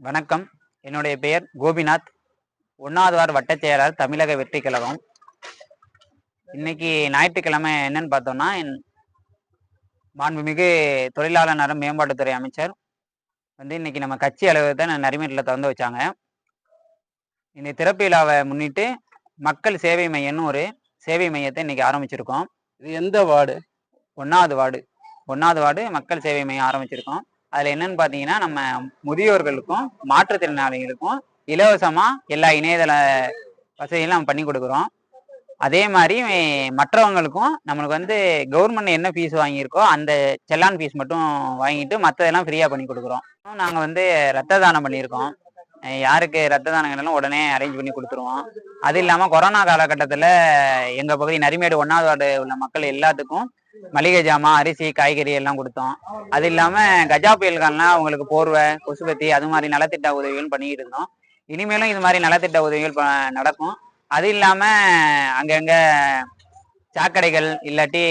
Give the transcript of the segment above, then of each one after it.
வணக்கம். என்னுடைய பெயர் கோபிநாத். 1வது வார்டு வட்டச் செயலாளர், தமிழக வெற்றி கழகம். இன்னைக்கு ஞாயிற்றுக்கிழமை என்னன்னு பார்த்தோம்னா, மாண்புமிகு தொழிலாளர் நல மேம்பாட்டுத்துறை அமைச்சர் இன்னைக்கு நம்ம கட்சி அலுவலகத்தை நரிமேட்டில் திறந்து வச்சாங்க. இந்த திறப்பு விழாவை முன்னிட்டு மக்கள் சேவை மையம்னு ஒரு சேவை மையத்தை இன்னைக்கு ஆரம்பிச்சிருக்கோம். இது எந்த வார்டு? 1வது வார்டு மக்கள் சேவை மையம் ஆரம்பிச்சிருக்கோம். அதில் என்னன்னு பார்த்தீங்கன்னா, நம்ம முதியோர்களுக்கும் மாற்றுத்திறனாளிகளுக்கும் இலவசமாக எல்லா இணையதள வசதிகளும் நம்ம பண்ணி கொடுக்குறோம். அதே மாதிரி மற்றவங்களுக்கும் நம்மளுக்கு கவர்மெண்ட் என்ன ஃபீஸ் வாங்கியிருக்கோ அந்த செல்லான் ஃபீஸ் மட்டும் வாங்கிட்டு மற்றதெல்லாம் ஃப்ரீயாக பண்ணி கொடுக்குறோம். நாங்கள் ரத்த தானம் பண்ணியிருக்கோம். யாருக்கு ரத்த தானங்கள்லாம் உடனே அரேஞ்ச் பண்ணி கொடுத்துருவோம். அது இல்லாமல் கொரோனா காலகட்டத்தில் எங்கள் பகுதி நரிமேடு 1வது வார்டு உள்ள மக்கள் எல்லாத்துக்கும் மளிகை ஜாமான், அரிசி, காய்கறி எல்லாம் கொடுத்தோம். அது இல்லாமல் கஜா புயல்கள்லாம் அவங்களுக்கு போர்வை, கொசுபத்தி அது மாதிரி நலத்திட்ட உதவிகள் பண்ணிக்கிட்டு இருந்தோம். இனிமேலும் இது மாதிரி நலத்திட்ட உதவிகள் நடக்கும். அது இல்லாமல் அங்கங்கே சாக்கடைகள் இல்லாட்டி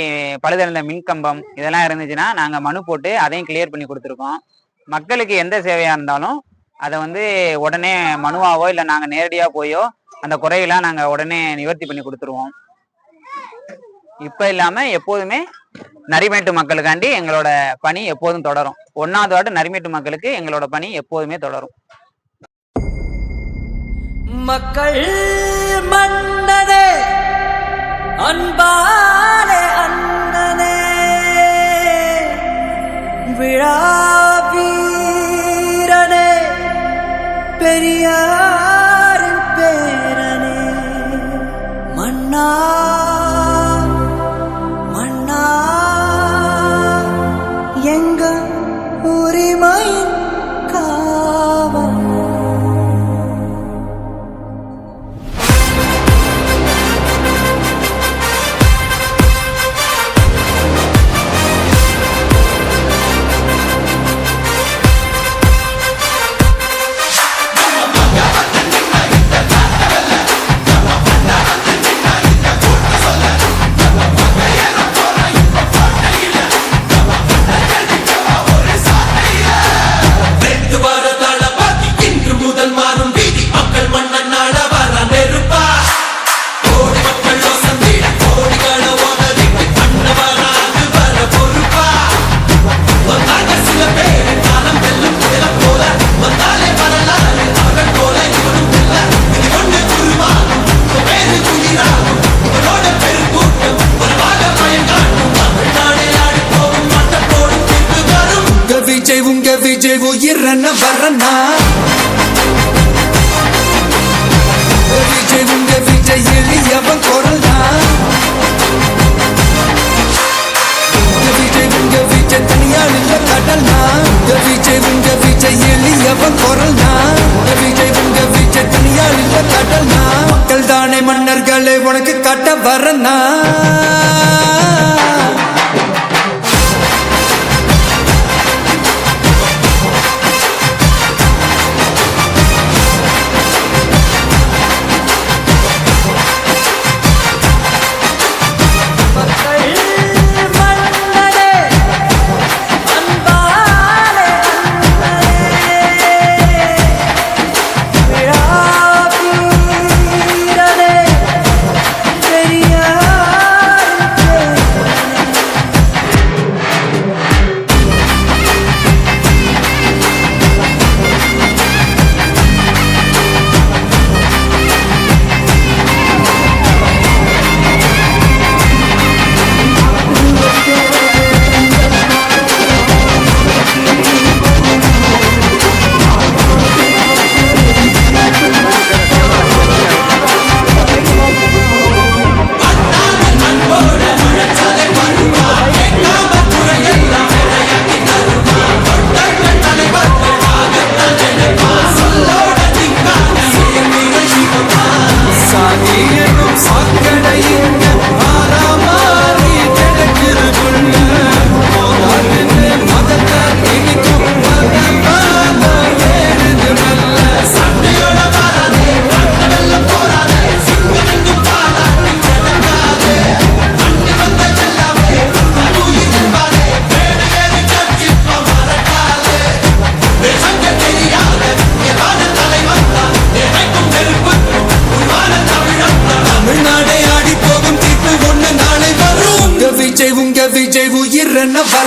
பழுதடைந்த மின்கம்பம் இதெல்லாம் இருந்துச்சுன்னா நாங்கள் மனு போட்டு அதையும் கிளியர் பண்ணி கொடுத்துருக்கோம். மக்களுக்கு எந்த சேவையாக இருந்தாலும் அதை உடனே மனுவாவோ இல்லை நாங்கள் நேரடியாக போயோ அந்த குறையெல்லாம் நாங்கள் உடனே நிவர்த்தி பண்ணி கொடுத்துருவோம். இப்போ இல்லாமல் எப்போதுமே நரிமேட்டு மக்களுக்காண்டி எங்களோட பணி எப்போதும் தொடரும். 1வது வார்டு நரிமேட்டு மக்களுக்கு எங்களோட பணி எப்போதுமே தொடரும். மக்கள் மன்னனே, அன்பாலே அண்ணனே, விழா வீரனே, பெரியார் பேரனே, மன்னா மன்னா எங்க உரிமை காவல்.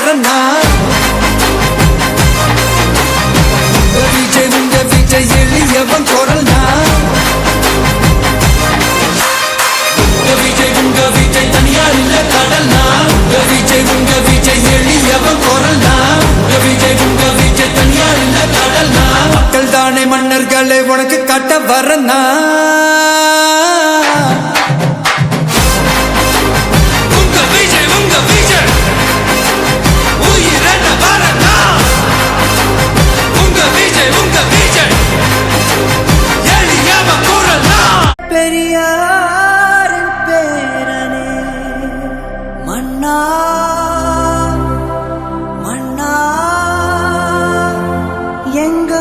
வரனா விஜய் உங்க விஜய் எளியவன் குரல்னா விஜய் உங்க விஜய் தனியார் இல்ல கடல்னா விஜய் உங்க விஜய் எளியவன் குரல்னா விஜய் உங்க விஜய் தனியார் இல்ல கடல்னா மக்கள் தானே மன்னர்களே உனக்கு காட்ட வரனா பெரியாரின் பேரனே மன்னா மன்னா எங்க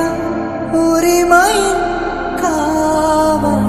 உரிமையின் காவல்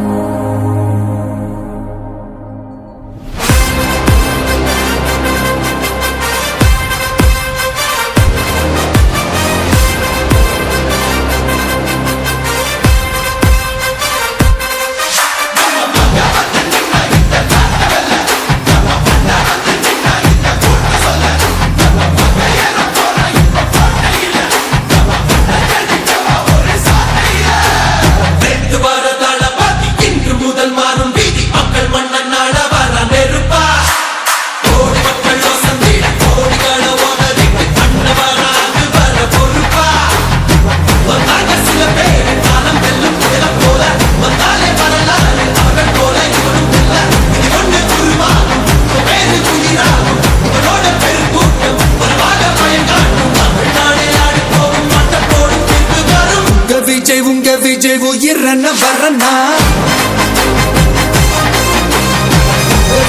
விஜய் உயிரன வரனா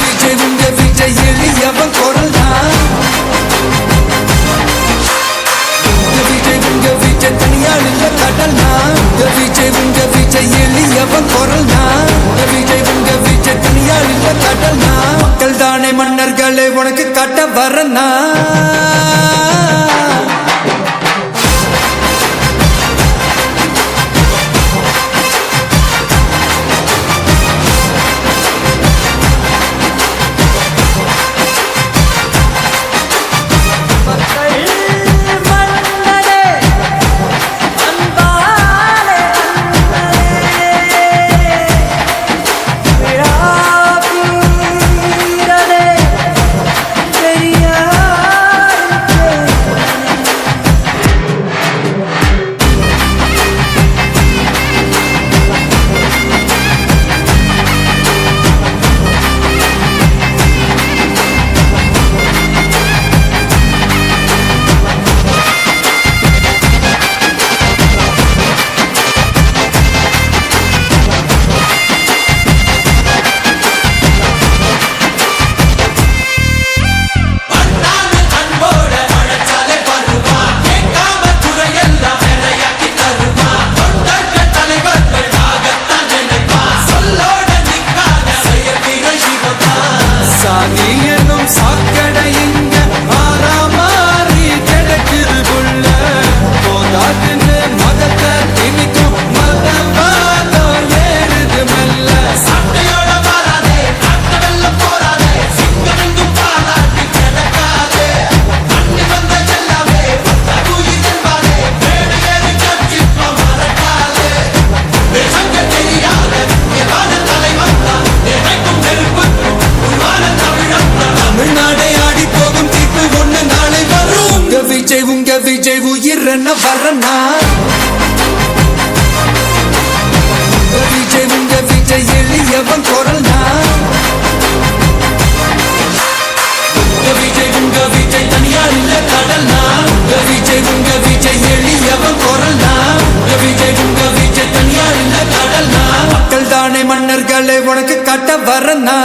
விஜய் உங்க விஜய் எளியவன் குரல்னா விஜய் உங்க விஜய் தனியார் இல்ல கடல்னா விஜய் உங்க விஜய் எளியவன் குரல்னா விஜய் உங்க விஜய் தனியார் இல்ல கடல்னா மக்கள் தானே மன்னர்களே உனக்கு காட்ட வரனா விஜய் உயிரன வரனா விஜய் உங்க விஜய் எளியவன் குரல்னா விஜய் உங்க விஜய் தனியார் இல்ல கடல்னா விஜய் உங்க விஜய் எளியவன் குரல்னா விஜய் உங்க விஜய் தனியார் இல்ல கடல்னா மக்கள் தானே மன்னர்களே உனக்கு காட்ட வரனா